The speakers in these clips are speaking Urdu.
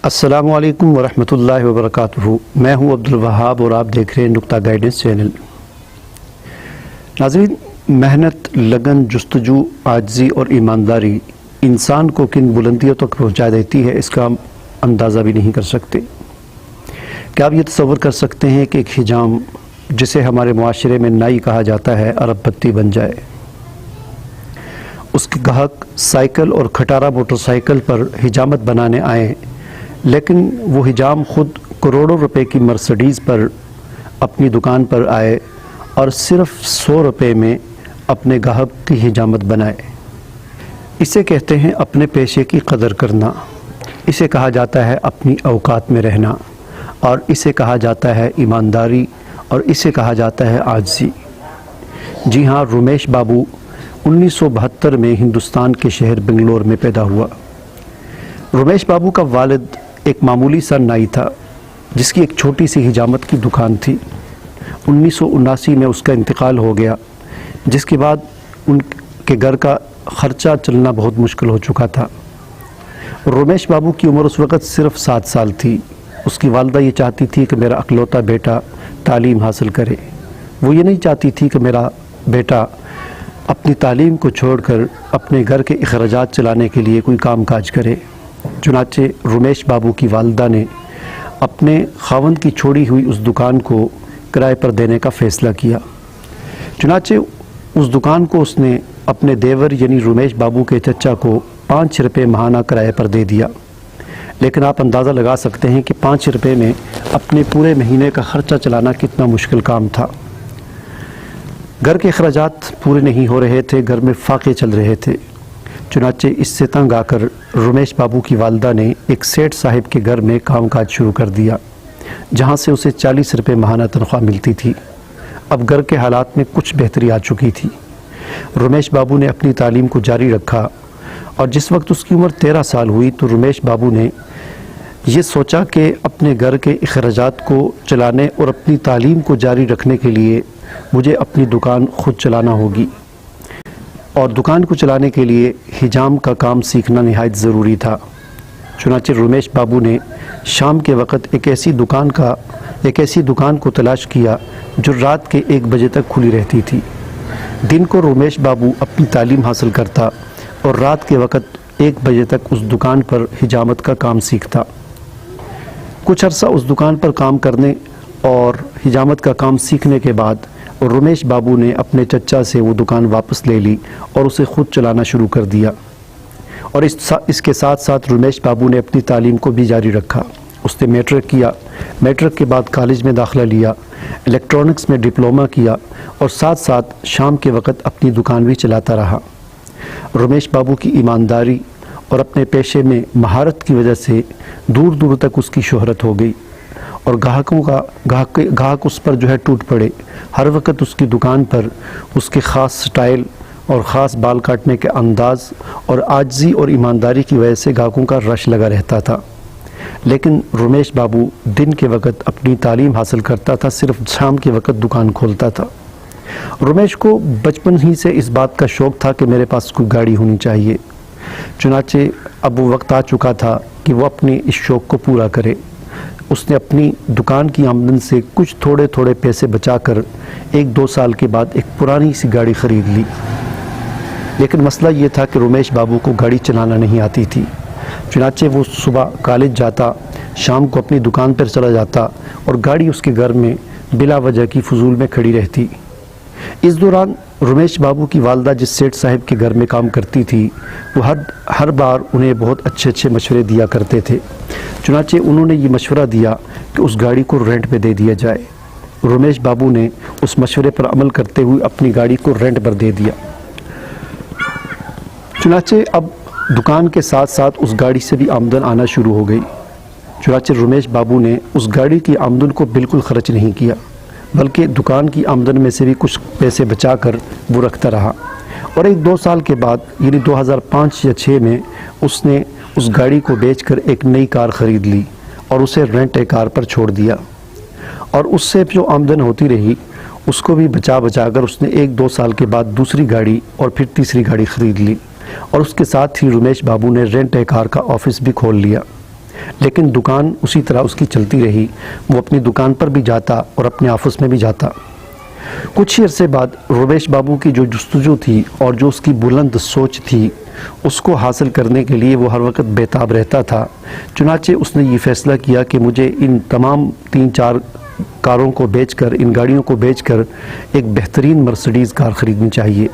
السلام علیکم ورحمۃ اللہ وبرکاتہ۔ میں ہوں عبدالوہاب اور آپ دیکھ رہے ہیں نقطہ گائیڈنس چینل۔ ناظرین، محنت، لگن، جستجو، عاجزی اور ایمانداری انسان کو کن بلندیوں تک پہنچا دیتی ہے، اس کا ہم اندازہ بھی نہیں کر سکتے۔ کیا آپ یہ تصور کر سکتے ہیں کہ ایک حجام جسے ہمارے معاشرے میں نائی کہا جاتا ہے ارب پتی بن جائے؟ اس کے گاہک سائیکل اور کھٹارہ موٹر سائیکل پر حجامت بنانے آئیں، لیکن وہ حجام خود کروڑوں روپے کی مرسڈیز پر اپنی دکان پر آئے اور صرف 100 روپے میں اپنے گاہک کی حجامت بنائے۔ اسے کہتے ہیں اپنے پیشے کی قدر کرنا، اسے کہا جاتا ہے اپنی اوقات میں رہنا، اور اسے کہا جاتا ہے ایمانداری، اور اسے کہا جاتا ہے عاجزی۔ جی ہاں، رمیش بابو 1972 میں ہندوستان کے شہر بنگلور میں پیدا ہوا۔ رمیش بابو کا والد ایک معمولی سا نائی تھا جس کی ایک چھوٹی سی حجامت کی دکان تھی۔ 1979 میں اس کا انتقال ہو گیا، جس کے بعد ان کے گھر کا خرچہ چلنا بہت مشکل ہو چکا تھا۔ رمیش بابو کی عمر اس وقت صرف 7 سال تھی۔ اس کی والدہ یہ چاہتی تھی کہ میرا اکلوتا بیٹا تعلیم حاصل کرے۔ وہ یہ نہیں چاہتی تھی کہ میرا بیٹا اپنی تعلیم کو چھوڑ کر اپنے گھر کے اخراجات چلانے کے لیے کوئی کام کاج کرے۔ چنانچہ رمیش بابو کی والدہ نے اپنے خاوند کی چھوڑی ہوئی اس دکان کو کرائے پر دینے کا فیصلہ کیا۔ چنانچہ اس دکان کو اس نے اپنے دیور یعنی رمیش بابو کے چچا کو 5 روپے ماہانہ کرائے پر دے دیا۔ لیکن آپ اندازہ لگا سکتے ہیں کہ 5 روپے میں اپنے پورے مہینے کا خرچہ چلانا کتنا مشکل کام تھا۔ گھر کے اخراجات پورے نہیں ہو رہے تھے، گھر میں فاقے چل رہے تھے۔ چنانچہ اس سے تنگ آ کر رمیش بابو کی والدہ نے ایک سیٹھ صاحب کے گھر میں کام کاج شروع کر دیا، جہاں سے اسے 40 روپے ماہانہ تنخواہ ملتی تھی۔ اب گھر کے حالات میں کچھ بہتری آ چکی تھی۔ رمیش بابو نے اپنی تعلیم کو جاری رکھا، اور جس وقت اس کی عمر 13 سال ہوئی تو رمیش بابو نے یہ سوچا کہ اپنے گھر کے اخراجات کو چلانے اور اپنی تعلیم کو جاری رکھنے کے لیے مجھے اپنی دکان خود چلانا ہوگی، اور دکان کو چلانے کے لیے حجام کا کام سیکھنا نہایت ضروری تھا۔ چنانچہ رمیش بابو نے شام کے وقت ایک ایسی دکان کو تلاش کیا جو رات کے 1 بجے تک کھلی رہتی تھی۔ دن کو رمیش بابو اپنی تعلیم حاصل کرتا اور رات کے وقت 1 بجے تک اس دکان پر حجامت کا کام سیکھتا۔ کچھ عرصہ اس دکان پر کام کرنے اور حجامت کا کام سیکھنے کے بعد رمیش بابو نے اپنے چچا سے وہ دکان واپس لے لی اور اسے خود چلانا شروع کر دیا، اور اس کے ساتھ ساتھ رمیش بابو نے اپنی تعلیم کو بھی جاری رکھا۔ اس نے میٹرک کیا، میٹرک کے بعد کالج میں داخلہ لیا، الیکٹرانکس میں ڈپلومہ کیا، اور ساتھ ساتھ شام کے وقت اپنی دکان بھی چلاتا رہا۔ رمیش بابو کی ایمانداری اور اپنے پیشے میں مہارت کی وجہ سے دور دور تک اس کی شہرت ہو گئی، اور گاہک اس پر ٹوٹ پڑے۔ ہر وقت اس کی دکان پر اس کے خاص سٹائل اور خاص بال کاٹنے کے انداز اور عاجزی اور ایمانداری کی وجہ سے گاہکوں کا رش لگا رہتا تھا۔ لیکن رمیش بابو دن کے وقت اپنی تعلیم حاصل کرتا تھا، صرف شام کے وقت دکان کھولتا تھا۔ رمیش کو بچپن ہی سے اس بات کا شوق تھا کہ میرے پاس کوئی گاڑی ہونی چاہیے۔ چنانچہ اب وہ وقت آ چکا تھا کہ وہ اپنے اس شوق کو پورا کرے۔ اس نے اپنی دکان کی آمدن سے کچھ تھوڑے پیسے بچا کر 1-2 سال کے بعد ایک پرانی سی گاڑی خرید لی۔ لیکن مسئلہ یہ تھا کہ رمیش بابو کو گاڑی چلانا نہیں آتی تھی۔ چنانچہ وہ صبح کالج جاتا، شام کو اپنی دکان پر چلا جاتا، اور گاڑی اس کے گھر میں بلا وجہ کی فضول میں کھڑی رہتی۔ اس دوران رمیش بابو کی والدہ جس سیٹھ صاحب کے گھر میں کام کرتی تھی، وہ ہر بار انہیں بہت اچھے مشورے دیا کرتے تھے۔ چنانچہ انہوں نے یہ مشورہ دیا کہ اس گاڑی کو رینٹ پہ دے دیا جائے۔ رمیش بابو نے اس مشورے پر عمل کرتے ہوئے اپنی گاڑی کو رینٹ پر دے دیا۔ چنانچہ اب دکان کے ساتھ ساتھ اس گاڑی سے بھی آمدن آنا شروع ہو گئی۔ چنانچہ رمیش بابو نے اس گاڑی کی آمدن کو بالکل خرچ نہیں کیا، بلکہ دکان کی آمدن میں سے بھی کچھ پیسے بچا کر وہ رکھتا رہا، اور 1-2 سال کے بعد یعنی 2005 یا 2006 میں اس نے اس گاڑی کو بیچ کر ایک نئی کار خرید لی اور اسے رینٹ کار پر چھوڑ دیا، اور اس سے جو آمدن ہوتی رہی اس کو بھی بچا کر اس نے 1-2 سال کے بعد دوسری گاڑی اور پھر تیسری گاڑی خرید لی، اور اس کے ساتھ ہی رمیش بابو نے رینٹ کار کا آفس بھی کھول لیا۔ لیکن دکان اسی طرح اس کی چلتی رہی، وہ اپنی دکان پر بھی جاتا اور اپنے آفس میں بھی جاتا۔ کچھ ہی عرصے بعد رومیش بابو کی جو جستجو تھی اور جو اس کی بلند سوچ تھی، اس کو حاصل کرنے کے لیے وہ ہر وقت بیتاب رہتا تھا۔ چنانچہ اس نے یہ فیصلہ کیا کہ مجھے ان تمام 3-4 کاروں کو بیچ کر، ان گاڑیوں کو بیچ کر ایک بہترین مرسڈیز کار خریدنی چاہیے۔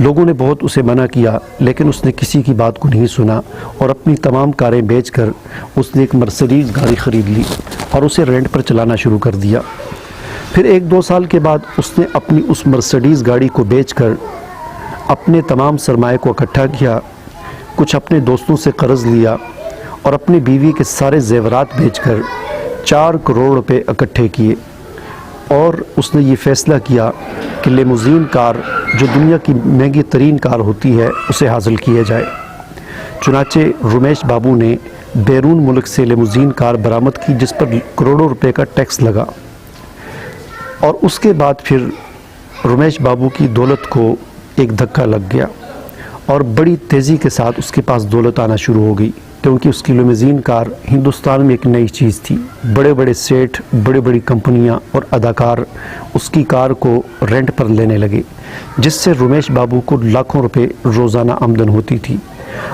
لوگوں نے بہت اسے منع کیا، لیکن اس نے کسی کی بات کو نہیں سنا اور اپنی تمام کاریں بیچ کر اس نے ایک مرسڈیز گاڑی خرید لی اور اسے رینٹ پر چلانا شروع کر دیا۔ پھر 1-2 سال کے بعد اس نے اپنی اس مرسڈیز گاڑی کو بیچ کر اپنے تمام سرمایہ کو اکٹھا کیا، کچھ اپنے دوستوں سے قرض لیا اور اپنی بیوی کے سارے زیورات بیچ کر 4 کروڑ روپے اکٹھے کیے، اور اس نے یہ فیصلہ کیا کہ لیموزین کار جو دنیا کی مہنگی ترین کار ہوتی ہے اسے حاصل کیا جائے۔ چنانچہ رومیش بابو نے بیرون ملک سے لیموزین کار برآمد کی جس پر کروڑوں روپے کا ٹیکس لگا، اور اس کے بعد پھر رومیش بابو کی دولت کو ایک دھکا لگ گیا اور بڑی تیزی کے ساتھ اس کے پاس دولت آنا شروع ہو گئی، کیونکہ اس کی لیموزین کار ہندوستان میں ایک نئی چیز تھی۔ بڑے بڑے سیٹھ، بڑے بڑی کمپنیاں اور اداکار اس کی کار کو رینٹ پر لینے لگے، جس سے رومیش بابو کو لاکھوں روپے روزانہ آمدن ہوتی تھی۔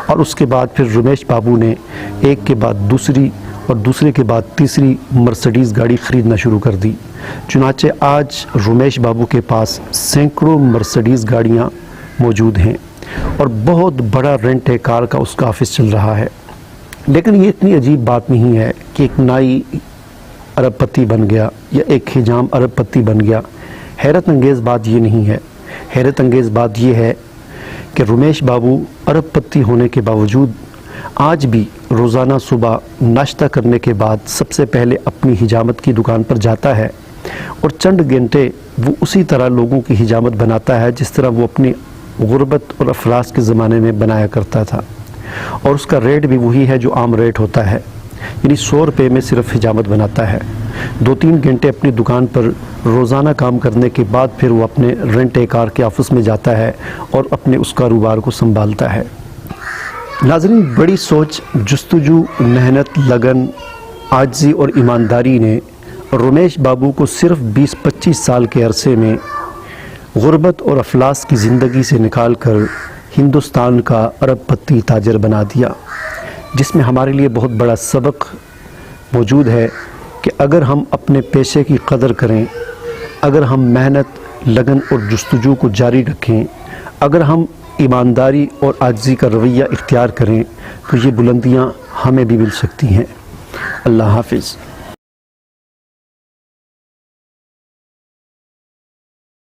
اور اس کے بعد پھر رومیش بابو نے ایک کے بعد دوسری اور دوسرے کے بعد تیسری مرسڈیز گاڑی خریدنا شروع کر دی۔ چنانچہ آج رومیش بابو کے پاس سینکڑوں مرسڈیز گاڑیاں موجود ہیں اور بہت بڑا رینٹ کار کا اس کا آفس چل رہا ہے۔ لیکن یہ اتنی عجیب بات نہیں ہے کہ ایک نائی ارب پتی بن گیا یا ایک حجام ارب پتی بن گیا۔ حیرت انگیز بات یہ نہیں ہے، حیرت انگیز بات یہ ہے کہ رومیش بابو ارب پتی ہونے کے باوجود آج بھی روزانہ صبح ناشتہ کرنے کے بعد سب سے پہلے اپنی حجامت کی دکان پر جاتا ہے، اور چند گھنٹے وہ اسی طرح لوگوں کی حجامت بناتا ہے جس طرح وہ اپنی غربت اور افلاس کے زمانے میں بنایا کرتا تھا، اور اس کا ریٹ بھی وہی ہے جو عام ریٹ ہوتا ہے، یعنی 100 روپے میں صرف حجامت بناتا ہے۔ 2-3 گھنٹے اپنی دکان پر روزانہ کام کرنے کے بعد پھر وہ اپنے رینٹ کار کے آفس میں جاتا ہے اور اپنے اس کاروبار کو سنبھالتا ہے۔ ناظرین، بڑی سوچ، جستجو، محنت، لگن، عاجزی اور ایمانداری نے رومیش بابو کو صرف 20-25 سال کے عرصے میں غربت اور افلاس کی زندگی سے نکال کر ہندوستان کا ارب پتی تاجر بنا دیا، جس میں ہمارے لیے بہت بڑا سبق موجود ہے کہ اگر ہم اپنے پیشے کی قدر کریں، اگر ہم محنت، لگن اور جستجو کو جاری رکھیں، اگر ہم ایمانداری اور عاجزی کا رویہ اختیار کریں، تو یہ بلندیاں ہمیں بھی مل سکتی ہیں۔ اللہ حافظ۔